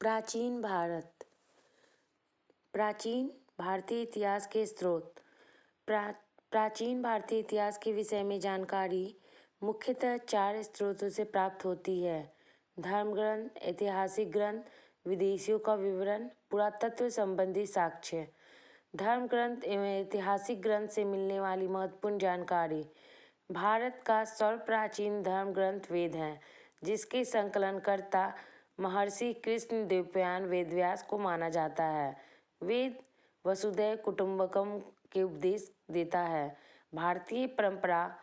प्राचीन भारत। प्राचीन भारतीय इतिहास के स्रोत। प्राचीन भारतीय इतिहास के विषय में जानकारी मुख्यतः 4 स्रोतों से प्राप्त होती है: धर्म ग्रंथ, ऐतिहासिक ग्रंथ, विदेशियों का विवरण, पुरातत्व संबंधी साक्ष्य। धर्म ग्रंथ एवं ऐतिहासिक ग्रंथ से मिलने वाली महत्वपूर्ण जानकारी। भारत का सर्वप्राचीन धर्म ग्रंथ वेद है, जिसके संकलनकर्ता महर्षि कृष्ण द्वैपायन वेदव्यास को माना जाता है। वेद वसुधैव कुटुंबकम के उपदेश देता है। भारतीय परंपरा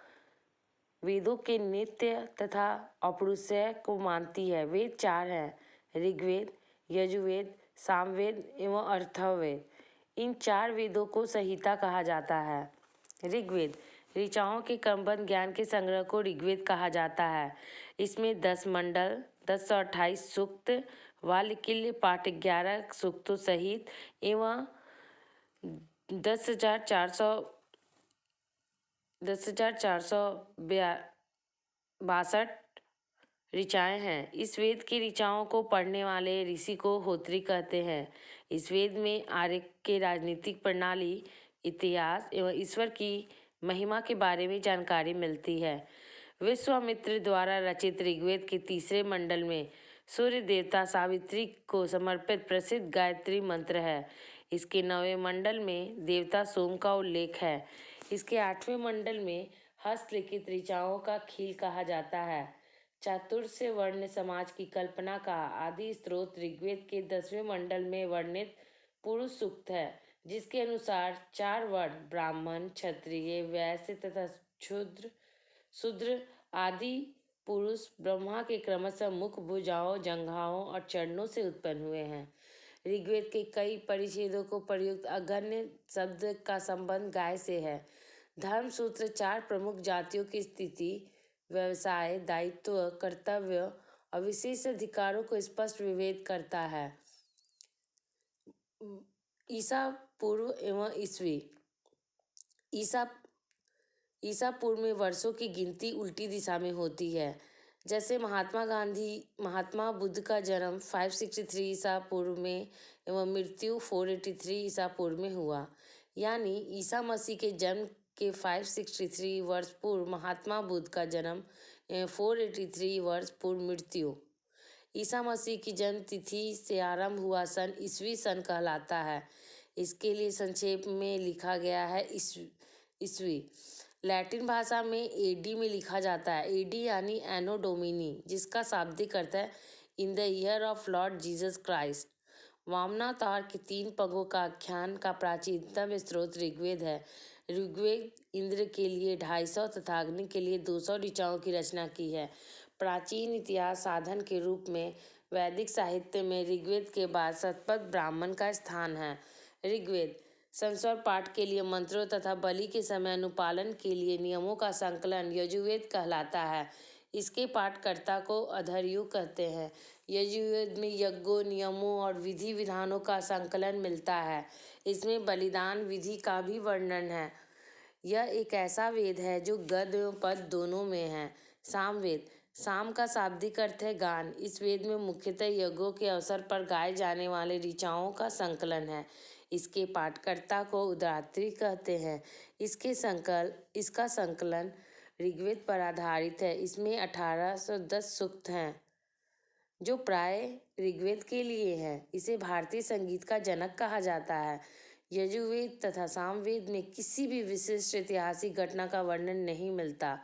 वेदों के नित्य तथा अपौरुषेय को मानती है। वेद 4 हैं: ऋग्वेद, यजुर्वेद, सामवेद एवं अथर्ववेद। इन 4 वेदों को संहिता कहा जाता है। ऋग्वेद ऋचाओं के क्रमबद्ध ज्ञान के संग्रह को ऋग्वेद कहा जाता है। इसमें 10 मंडल, 1028 सूक्त, वाल्मीकि पाठ 11 सूक्तों सहित एवं 10,462 ऋचाएँ हैं। इस वेद की ऋचाओं को पढ़ने वाले ऋषि को होत्री कहते हैं। इस वेद में आर्य के राजनीतिक प्रणाली, इतिहास एवं ईश्वर की महिमा के बारे में जानकारी मिलती है। विश्वामित्र द्वारा रचित ऋग्वेद के 3 मंडल में सूर्य देवता सावित्री को समर्पित प्रसिद्ध गायत्री मंत्र है। इसके 9वें मंडल में देवता सोम का उल्लेख है। इसके 8वें मंडल में हस्तलिखित ऋचाओं का खील कहा जाता है। चातुर्स्य वर्ण समाज की कल्पना का आदि स्रोत ऋग्वेद के 10वें मंडल में वर्णित पुरुष सूक्त है, जिसके अनुसार 4 वर्ण ब्राह्मण, क्षत्रिय, वैश्य तथा शूद्र आदि पुरुष ब्रह्मा के क्रमशः मुख, भुजाओं, जंघाओं और चरणों से उत्पन्न हुए हैं। ऋग्वेद के कई परिच्छेदों को प्रयुक्त अगण्य शब्द का संबंध गाय से है। धर्म सूत्र 4 प्रमुख जातियों की स्थिति, व्यवसाय, दायित्व, कर्तव्य और विशेष अधिकारों को स्पष्ट विभेद करता है। ईसा पूर्व एवं ईस्वी। ईसा पूर्व में वर्षों की गिनती उल्टी दिशा में होती है। जैसे महात्मा बुद्ध का जन्म 563 ईसा पूर्व में एवं मृत्यु 483 ईसा पूर्व में हुआ, यानी ईसा मसीह के जन्म के 563 वर्ष पूर्व महात्मा बुद्ध का जन्म 483 वर्ष पूर्व मृत्यु। ईसा मसीह की जन्म तिथि से आरंभ हुआ सन ईस्वी सन कहलाता है। इसके लिए संक्षेप में लिखा गया है ईस्वी। लैटिन भाषा में एडी में लिखा जाता है। एडी यानी एनो डोमिनी, जिसका शाब्दिक अर्थ है in the year of lord Jesus Christ. वामनावतार के 3 पंगों का आख्यान का प्राचीनतम स्रोत ऋग्वेद है। ऋग्वेद इंद्र के लिए 250 तथा अग्नि के लिए 200 ऋचाओं की रचना की है। प्राचीन इतिहास साधन के रूप में वैदिक साहित्य में ऋग्वेद के बाद शतपथ ब्राह्मण का स्थान है। ऋग्वेद संस्वर पाठ के लिए मंत्रों तथा बलि के समय अनुपालन के लिए नियमों का संकलन यजुर्वेद कहलाता है। इसके पाठकर्ता को अधर्यु कहते हैं। यजुर्वेद में यज्ञों, नियमों और विधि विधानों का संकलन मिलता है। इसमें बलिदान विधि का भी वर्णन है। यह एक ऐसा वेद है जो गद्य एवं पद्य दोनों में है। सामवेद। साम का शाब्दिक अर्थ है गान। इस वेद में मुख्यतः यज्ञों के अवसर पर गाए जाने वाले ऋचाओं का संकलन है। इसके पाठकर्ता को उदात्री कहते हैं। इसका संकलन ऋग्वेद पर आधारित है। इसमें 1810 सूक्त हैं, जो प्राय ऋग्वेद के लिए हैं। इसे भारतीय संगीत का जनक कहा जाता है। यजुर्वेद तथा सामवेद में किसी भी विशिष्ट ऐतिहासिक घटना का वर्णन नहीं मिलता।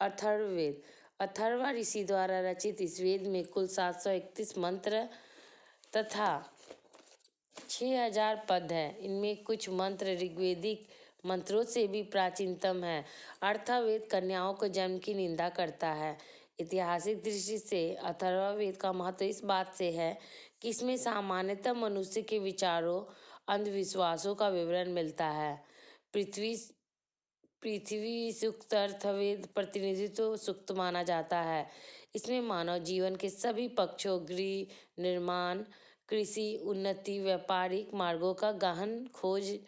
अथर्ववेद। अथर्वा ऋषि द्वारा रचित इस वेद में कुल 731 मंत्र तथा 6000 पद हैं। इनमें कुछ मंत्र ऋग्वेदिक मंत्रों से भी प्राचीनतम है। अथर्ववेद कन्याओं को जन्म की निंदा करता है। ऐतिहासिक दृष्टि से अथर्ववेद का महत्व इस बात से है कि इसमें सामान्यतः मनुष्य के विचारों, अंधविश्वासों का विवरण मिलता है। पृथ्वी सूक्त अथर्ववेद प्रतिनिधित्व सूक्त माना जाता है। इसमें मानव जीवन के सभी पक्षों, गृह निर्माण, कृषि, उन्नति, व्यापारिक मार्गों का गहन खोज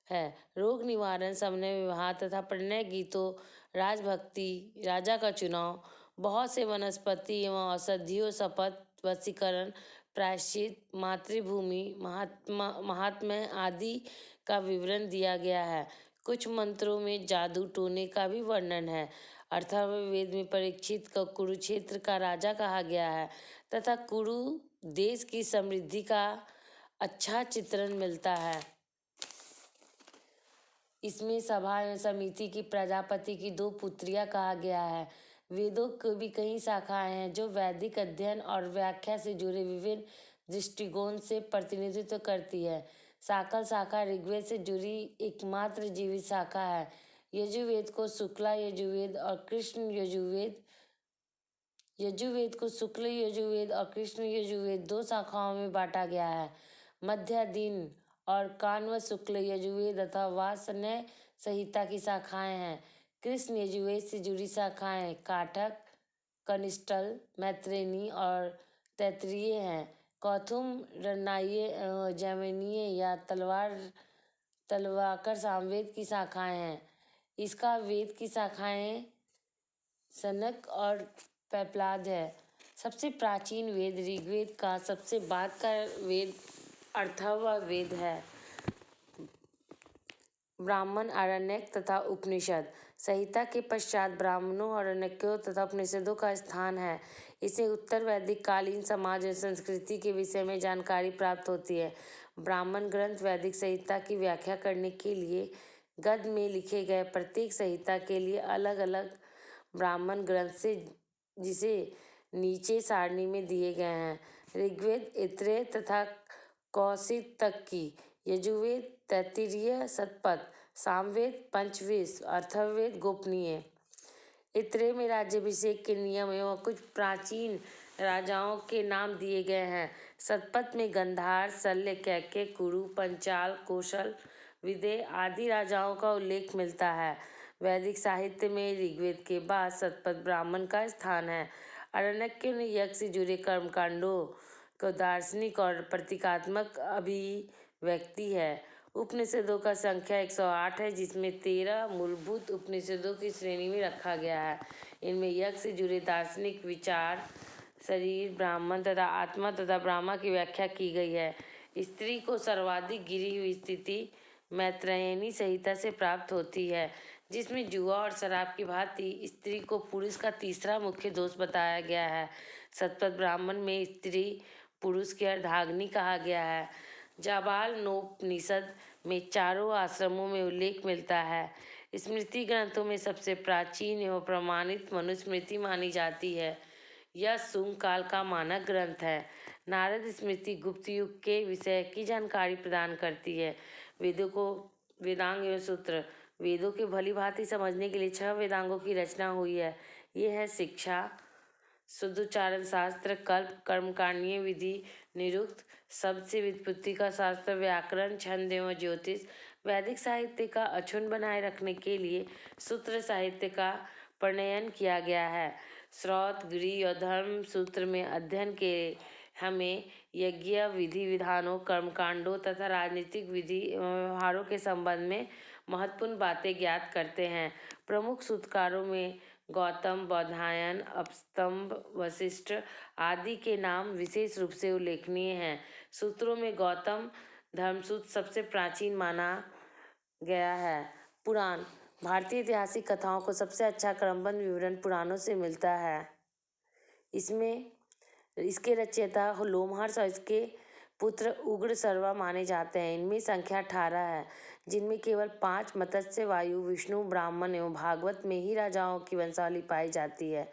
है। रोग निवारण, समन्वय, विवाह तथा प्रणय गीतों, राजभक्ति, राजा का चुनाव, बहुत से वनस्पति एवं औषधियों, शपथ, वशीकरण, प्रायश्चित, मातृभूमि, महात्म्य आदि का विवरण दिया गया है। कुछ मंत्रों में जादू टोने का भी वर्णन है। अथर्ववेद में परीक्षित को कुरुक्षेत्र का राजा कहा गया है तथा कुरु देश की समृद्धि का अच्छा चित्रण मिलता है। इसमें सभा एवं समिति की प्रजापति की 2 पुत्रियां कहा गया है। वेदों की भी कई शाखाएं हैं जो वैदिक अध्ययन और व्याख्या से जुड़े विभिन्न दृष्टिकोण से प्रतिनिधित्व करती है। शाकल शाखा ऋग्वेद से जुड़ी एकमात्र जीवित शाखा है। यजुर्वेद को शुक्ला यजुर्वेद और कृष्ण यजुर्वेद 2 शाखाओं में बांटा गया है। मध्यादीन और कान्व शुक्ल यजुर्वेद अथवा वासन्य संहिता की शाखाएं हैं। कृष्ण यजुर्वेद से जुड़ी शाखाएं काठक, कनिष्ठल, मैत्रेयी और तैत्तिरीय हैं। कौथुम, रन्नाय्य, जैमिनीय या तलवाकर सामवेद की शाखाएं हैं। इसका वेद की शाखाएं सनक और पैपलाद है। सबसे प्राचीन वेद ऋग्वेद का सबसे बाद का वेद अथर्ववेद है। ब्राह्मण, आरण्यक तथा उपनिषद संहिता के पश्चात ब्राह्मणों, आरण्यकों तथा उपनिषदों का स्थान है। इसे उत्तर वैदिक कालीन समाज और संस्कृति के विषय में जानकारी प्राप्त होती है। ब्राह्मण ग्रंथ वैदिक संहिता की व्याख्या करने के लिए गद्य में लिखे गए प्रत्येक संहिता के लिए अलग अलग ब्राह्मण ग्रंथ से जिसे नीचे सारणी में दिए गए हैं। ऋग्वेद ऐत्रेय तथा कौशिक तक की, यजुर्वेद तैत्तिरीय शतपथ, सामवेद पंचविंश, अथर्ववेद गोपनीय। ऐत्रेय में राज्याभिषेक के नियम एवं कुछ प्राचीन राजाओं के नाम दिए गए हैं। शतपथ में गंधार, शल्य, कैकेय, कुरु, पंचाल, कौशल, विदेह आदि राजाओं का उल्लेख मिलता है। वैदिक साहित्य में ऋग्वेद के बाद शतपथ ब्राह्मण का स्थान है। आरण्यकों ने यज्ञ से जुड़े कर्मकांडों को दार्शनिक और प्रतीकात्मक अभिव्यक्ति है। उपनिषदों का संख्या 108 है, जिसमें 13 मूलभूत उपनिषदों की श्रेणी में रखा गया है। इनमें यज्ञ से जुड़े दार्शनिक विचार, शरीर, ब्राह्मण तथा आत्मा तथा ब्रह्मा की व्याख्या की गई है। स्त्री को सर्वाधिक गिरी हुई स्थिति मैत्रेयी संहिता से प्राप्त होती है, जिसमें जुआ और शराब की भांति स्त्री को पुरुष का तीसरा मुख्य दोष बताया गया है। शतपथ ब्राह्मण में स्त्री पुरुष की अर्धांगिनी कहा गया है। जाबालनोपनिषद में चारों आश्रमों में उल्लेख मिलता है। स्मृति ग्रंथों में सबसे प्राचीन एवं प्रमाणित मनुस्मृति मानी जाती है। यह शुंग काल का मानक ग्रंथ है। नारद स्मृति गुप्त युग के विषय की जानकारी प्रदान करती है। वेदांग एवं सूत्र वेदों के भली भांति समझने के लिए 6 वेदांगों की रचना हुई है। ये है शिक्षा, शुद्धोच्चारण शास्त्र, कल्प, कर्मकांडीय विधि, निरुक्त, शब्द से व्युत्पत्ति का शास्त्र, व्याकरण, छंद एवं ज्योतिष। वैदिक साहित्य का अक्षुण्ण बनाए रखने के लिए सूत्र साहित्य का प्रणयन किया गया है। श्रौत, गृह और धर्म सूत्र में अध्ययन के हमें यज्ञ विधि विधानों, कर्मकांडों तथा राजनीतिक विधि एवं व्यवहारों के संबंध में महत्वपूर्ण बातें ज्ञात करते हैं। प्रमुख सूत्रकारों में गौतम, बौधायन, अपस्तंभ, वशिष्ठ आदि के नाम विशेष रूप से उल्लेखनीय हैं। सूत्रों में गौतम धर्मसूत्र सबसे प्राचीन माना गया है। पुराण भारतीय ऐतिहासिक कथाओं को सबसे अच्छा क्रमबद्ध विवरण पुराणों से मिलता है। इसके रचयिता लोमहर्ष और इसके पुत्र उग्रश्रवा माने जाते हैं। इनमें संख्या 18 है, जिनमें केवल 5 मत्स्य, वायु, विष्णु, ब्राह्मण एवं भागवत में ही राजाओं की वंशावली पाई जाती है।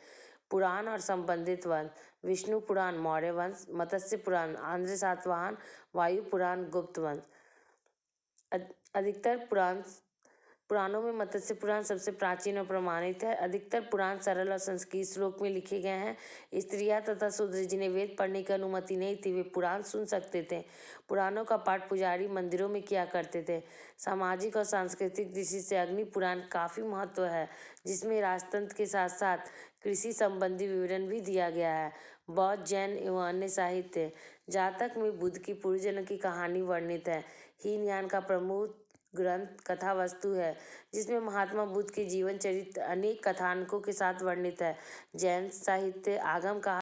पुराण और संबंधित वंश: विष्णु पुराण मौर्य वंश, मत्स्य पुराण आंध्र सातवाहन, वायु पुराण गुप्त वंश। अधिकतर पुराणों में मत्स्य पुराण सबसे प्राचीन और प्रमाणित है। अधिकतर पुराण सरल और संस्कृत श्लोक में लिखे गए हैं। स्त्रियां तथा शूद्र जिन्हें वेद पढ़ने की अनुमति नहीं थी, वे पुराण सुन सकते थे। पुराणों का पाठ पुजारी मंदिरों में किया करते थे। सामाजिक और सांस्कृतिक दृष्टि से अग्नि पुराण काफी महत्व है, जिसमें राजतंत्र के साथ साथ कृषि संबंधी विवरण भी दिया गया है। बौद्ध, जैन एवं अन्य साहित्य: जातक में बुद्ध की पूर्वजन्म की कहानी वर्णित है। हीनयान का प्रमुख ग्रंथ कथा वस्तु है, जिसमें महात्मा बुद्ध के जीवन चरित्र अनेक कथानकों के साथ वर्णित है। जैन साहित्य आगम कहा